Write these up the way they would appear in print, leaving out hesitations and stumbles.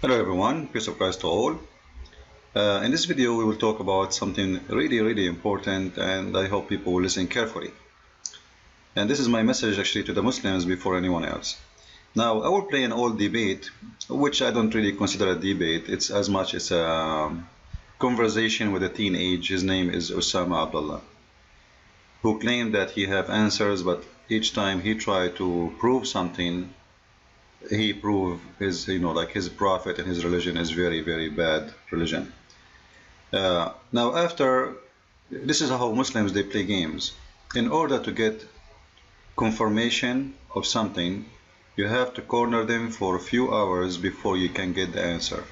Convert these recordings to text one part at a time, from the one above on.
Hello everyone, peace of Christ to all. In this video we will talk about something really important, and I hope people will listen carefully. And this is my message actually to the Muslims before anyone else. Now I will play an old debate, which I don't really consider a debate. It's as much as a conversation with a teenage. His name is Osama Abdullah, who claimed that he have answers, but each time he tried to prove something, he proved his, like his prophet and his religion is very bad religion. Now after, this is how Muslims, they play games. In order to get confirmation of something, you have to corner them for a few hours before you can get the answer.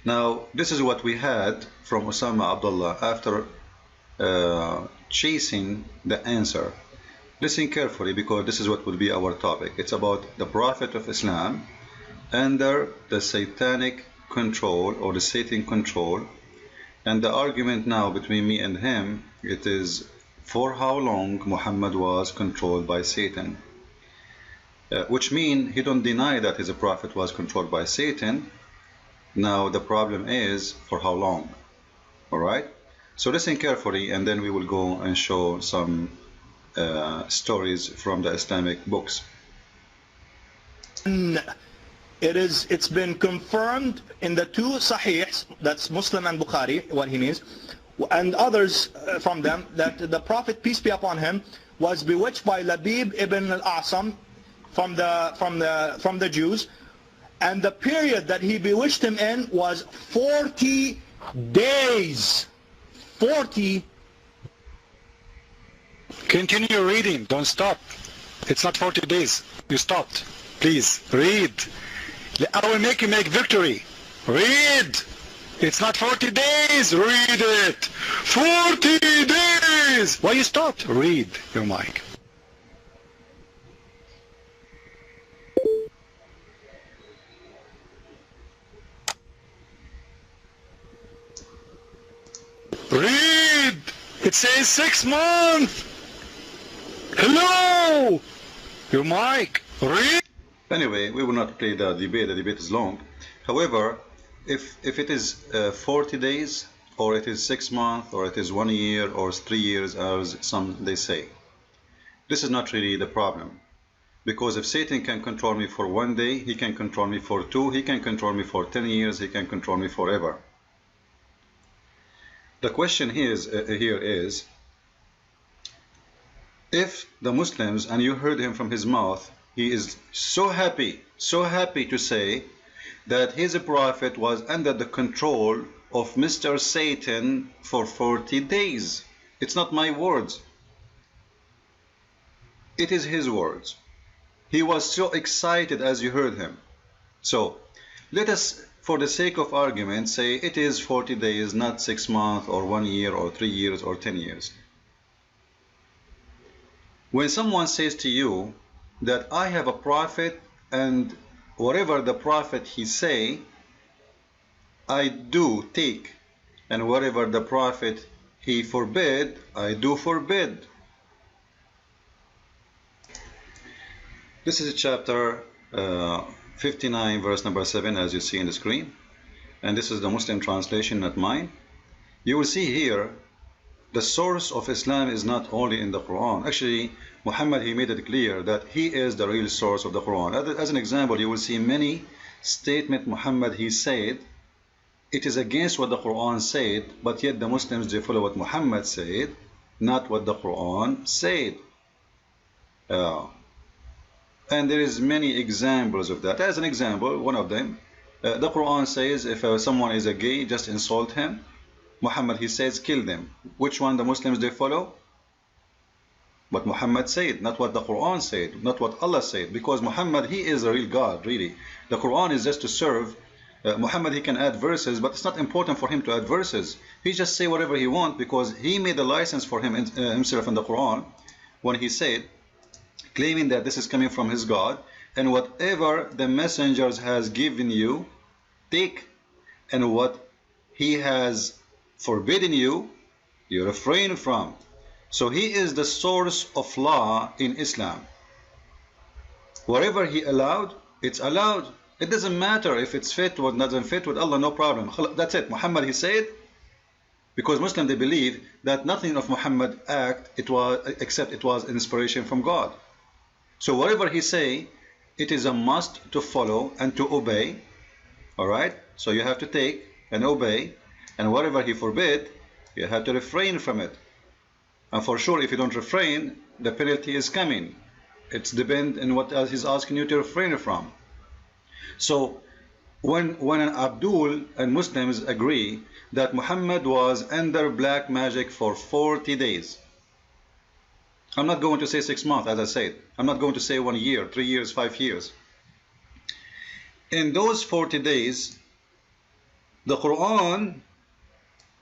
Now this is what we had from Osama Abdullah after chasing the answer. Listen carefully, because this is what will be our topic. It's about the Prophet of Islam under the satanic control, or the Satan control. And the argument now between me and him, it is for how long Muhammad was controlled by Satan. Which means he don't deny that his prophet was controlled by Satan. Now the problem is for how long. Alright? So listen carefully, and then we will go and show some stories from the Islamic books. It's been confirmed in the two Sahihs, that's Muslim and Bukhari, what he means, and others from them, that the Prophet, peace be upon him, was bewitched by Labib ibn al-A'sam from the Jews, and the period that he bewitched him in was 40 days. 40. Continue reading, don't stop. It's not 40 days. You stopped. Please, read. I will make you make victory. Read. It's not 40 days. Read it. 40 days. Why you stopped? Read your mic. Read. It says 6 months. Hello! Your mic. Read. Anyway, we will not play the debate. The debate is long. However, if it is 40 days, or it is 6 months, or it is 1 year, or 3 years, as some they say, this is not really the problem. Because if Satan can control me for 1 day, he can control me for 2, he can control me for 10 years, he can control me forever. The question here is, if the Muslims, and you heard him from his mouth, he is so happy to say that his prophet was under the control of Mr. Satan for 40 days. It's not my words. It is his words. He was so excited as you heard him. So let us, for the sake of argument, say it is 40 days, not 6 months, or 1 year, or 3 years, or 10 years. When someone says to you that I have a prophet, and whatever the prophet he say, I do take, and whatever the prophet he forbid, I do forbid. This is chapter 59, verse number 7, as you see in the screen, and this is the Muslim translation, not mine. You will see here the source of Islam is not only in the Quran. Actually, Muhammad, he made it clear that he is the real source of the Quran. As an example, you will see many statements Muhammad he said, it is against what the Quran said, but yet the Muslims, they follow what Muhammad said, not what the Quran said. And there is many examples of that. As an example, one of them, the Quran says if someone is a gay, just insult him. Muhammad, he says kill them. Which one the Muslims, they follow? What Muhammad said, not what the Quran said, not what Allah said, because Muhammad, he is a real God, really. The Quran is just to serve. Muhammad, he can add verses, but it's not important for him to add verses. He just say whatever he wants, because he made a license for him himself in the Quran when he said, claiming that this is coming from his God, and whatever the messengers has given you, take, and what he has forbidden you, you refrain from. So he is the source of law in Islam. Whatever he allowed, it's allowed. It doesn't matter if it's fit or doesn't fit with Allah, no problem. That's it. Muhammad, he said, because Muslims, they believe that nothing of Muhammad act except it was inspiration from God. So whatever he say, it is a must to follow and to obey. All right? So you have to take and obey, and whatever he forbid, you have to refrain from it. And for sure, if you don't refrain, the penalty is coming. It's depend on what else he's asking you to refrain from. So when an Abdul and Muslims agree that Muhammad was under black magic for 40 days, I'm not going to say 6 months, as I said. I'm not going to say 1 year, 3 years, 5 years. In those 40 days, the Quran,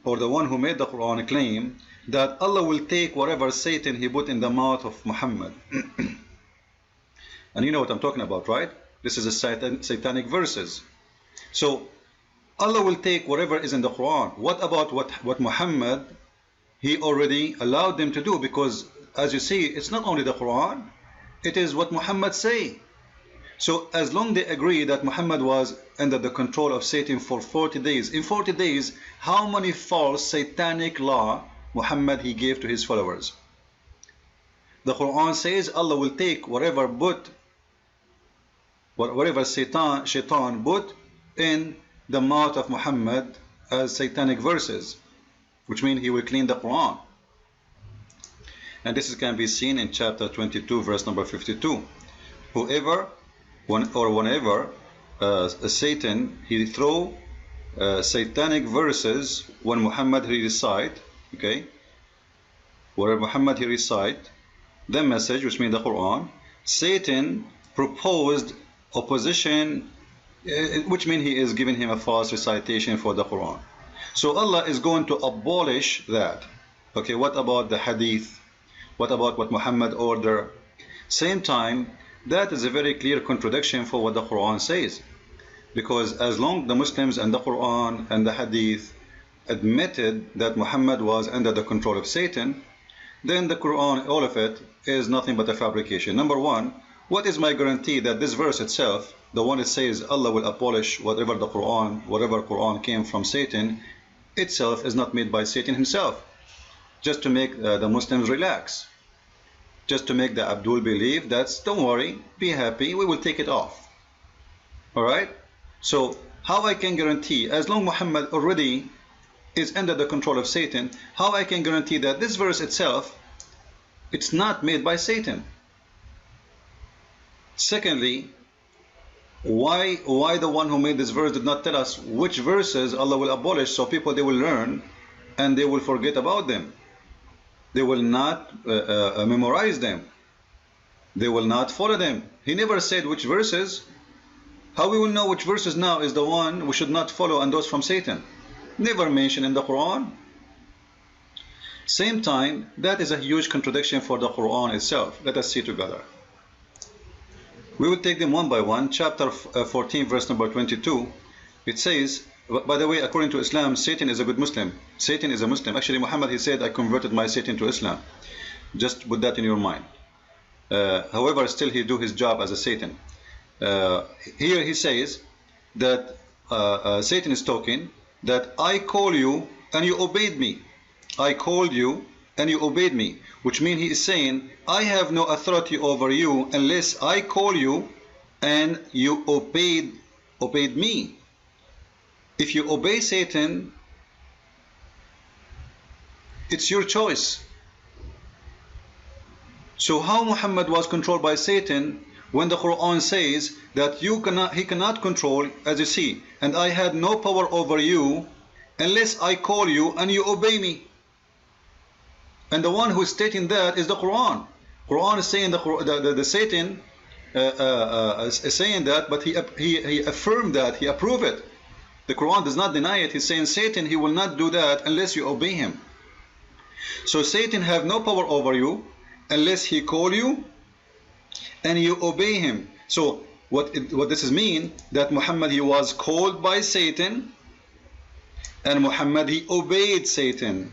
or the one who made the Quran, claim that Allah will take whatever Satan he put in the mouth of Muhammad. And you know what I'm talking about, right? This is a satanic verses. So Allah will take whatever is in the Quran. What about what Muhammad, he already allowed them to do? Because as you see, it's not only the Quran, it is what Muhammad say. So as long they agree that Muhammad was under the control of Satan for 40 days, in 40 days, how many false satanic law Muhammad he gave to his followers? The Quran says Allah will take whatever Shaitan put in the mouth of Muhammad as satanic verses, which means he will clean the Quran. And this can be seen in chapter 22, verse number 52. Whenever Satan he throw satanic verses when Muhammad he recite, okay, where Muhammad he recite the message, which means the Quran, Satan proposed opposition, which means he is giving him a false recitation for the Quran. So Allah is going to abolish that. Okay, what about the hadith? What about what Muhammad ordered? Same time, that is a very clear contradiction for what the Quran says. Because as long the Muslims and the Quran and the hadith admitted that Muhammad was under the control of Satan, then the Quran, all of it, is nothing but a fabrication. Number one, what is my guarantee that this verse itself, the one that says Allah will abolish whatever Quran came from Satan, itself is not made by Satan himself, just to make the Muslims relax, just to make the Abdul believe that, don't worry, be happy, we will take it off. Alright? So how I can guarantee, as long Muhammad already is under the control of Satan, how I can guarantee that this verse itself, it's not made by Satan? Secondly, why the one who made this verse did not tell us which verses Allah will abolish, so people they will learn and they will forget about them? They will not memorize them. They will not follow them. He never said which verses. How we will know which verses now is the one we should not follow and those from Satan? Never mentioned in the Quran. Same time, that is a huge contradiction for the Quran itself. Let us see together. We will take them one by one. Chapter 14, verse number 22. It says, by the way, according to Islam, Satan is a good Muslim. Satan is a Muslim. Actually, Muhammad, he said, I converted my Satan to Islam. Just put that in your mind. However, still he do his job as a Satan. Here he says that Satan is talking, that I call you and you obeyed me. I called you and you obeyed me. Which means he is saying, I have no authority over you unless I call you and you obeyed me. If you obey Satan, it's your choice. So how Muhammad was controlled by Satan when the Quran says that he cannot control, as you see, and I had no power over you unless I call you and you obey me. And the one who is stating that is the Quran. Quran is saying the Satan is saying that, but he affirmed that, he approved it. The Quran does not deny it. He's saying Satan, he will not do that unless you obey him. So Satan have no power over you unless he call you and you obey him. So what this is mean, that Muhammad, he was called by Satan and Muhammad, he obeyed Satan.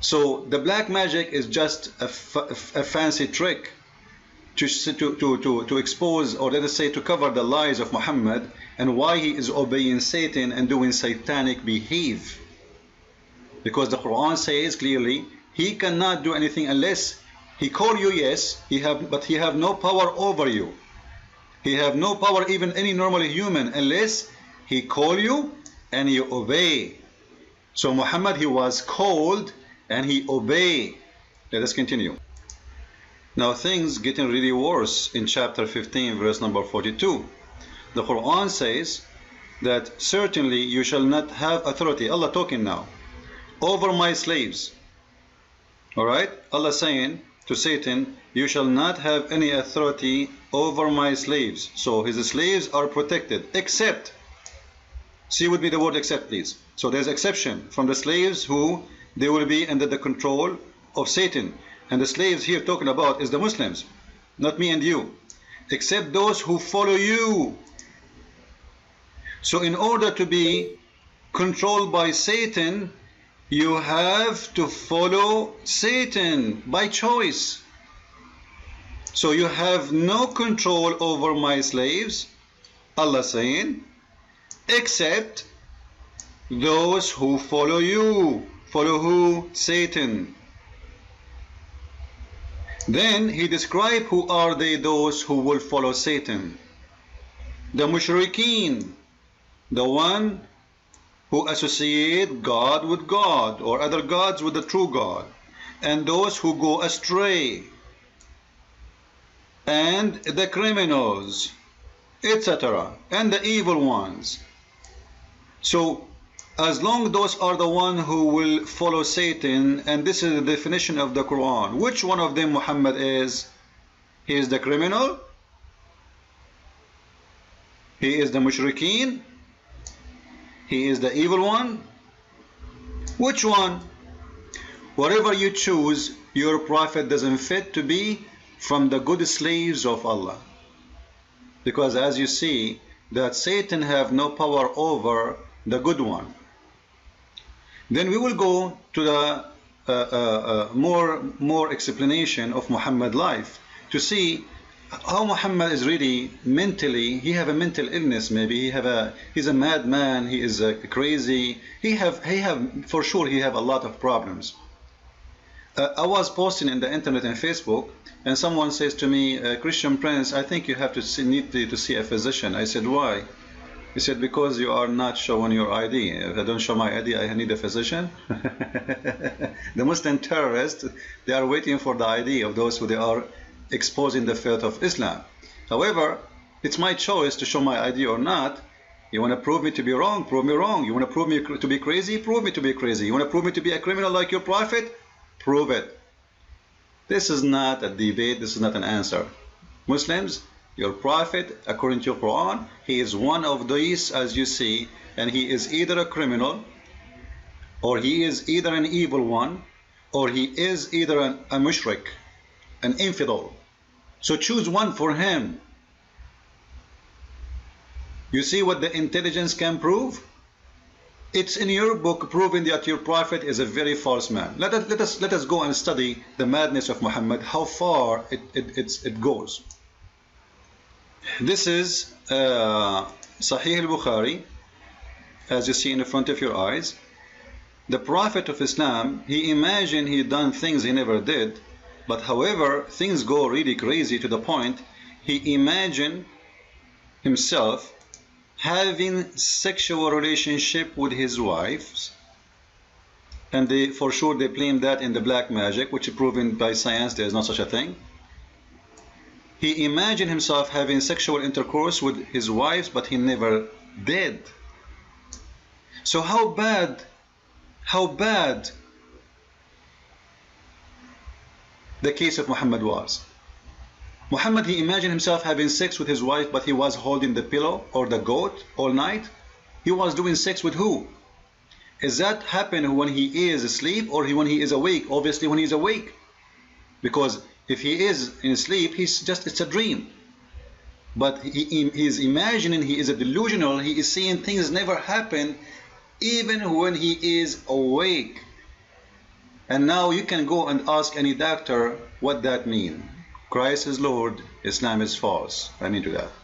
So the black magic is just a fancy trick. to expose, or let us say to cover the lies of Muhammad and why he is obeying Satan and doing satanic behavior. Because the Quran says clearly he cannot do anything unless he call you, yes, but he have no power over you. He have no power, even any normal human, unless he call you and you obey. So Muhammad, he was called and he obeyed. Let us continue. Now things getting really worse in chapter 15 verse number 42. The Quran says that certainly you shall not have authority, Allah talking now, over my slaves. Alright, Allah saying to Satan, you shall not have any authority over my slaves. So his slaves are protected, except, see with me the word except please. So there's exception from the slaves who they will be under the control of Satan. And the slaves here talking about is the Muslims, not me and you, except those who follow you. So in order to be controlled by Satan, you have to follow Satan by choice. So you have no control over my slaves, Allah saying, except those who follow you. Follow who? Satan. Then he described who are they, those who will follow Satan. The mushrikeen, the one who associate God with God or other gods with the true God, and those who go astray, and the criminals, etc., and the evil ones. So as long those are the one who will follow Satan, and this is the definition of the Quran, which one of them Muhammad is? He is the criminal, he is the mushrikeen, he is the evil one. Which one? Whatever you choose, your prophet doesn't fit to be from the good slaves of Allah. Because as you see, that Satan have no power over the good one. Then we will go to the more explanation of Muhammad's life to see how Muhammad is really mentally, he have a mental illness, maybe he's a madman, he is crazy, he have for sure he have a lot of problems. I was posting in the internet and Facebook, and someone says to me, Christian Prince, I think you have to need to see a physician. I said, why? He said, because you are not showing your ID. If I don't show my ID, I need a physician. The Muslim terrorists, they are waiting for the ID of those who they are exposing the faith of Islam. However, it's my choice to show my ID or not. You want to prove me to be wrong? Prove me wrong. You want to prove me to be crazy? Prove me to be crazy. You want to prove me to be a criminal like your prophet? Prove it. This is not a debate. This is not an answer. Muslims, your prophet, according to your Quran, he is one of these, as you see, and he is either a criminal, or he is either an evil one, or he is either a mushrik, an infidel. So choose one for him. You see what the intelligence can prove? It's in your book proving that your prophet is a very false man. Let us go and study the madness of Muhammad, how far it goes. This is Sahih al-Bukhari, as you see in the front of your eyes. The Prophet of Islam, he imagined he done things he never did, but however, things go really crazy to the point he imagined himself having sexual relationship with his wives, and for sure they blame that in the black magic, which is proven by science there is not such a thing. He imagined himself having sexual intercourse with his wives, but he never did. So how bad the case of Muhammad was. Muhammad, he imagined himself having sex with his wife, but he was holding the pillow or the goat all night. He was doing sex with who? Is that happen when he is asleep or when he is awake? Obviously when he is awake, because if he is in sleep, it's a dream. But he is imagining, he is a delusional, he is seeing things never happen even when he is awake. And now you can go and ask any doctor what that means. Christ is Lord, Islam is false. Amen to that.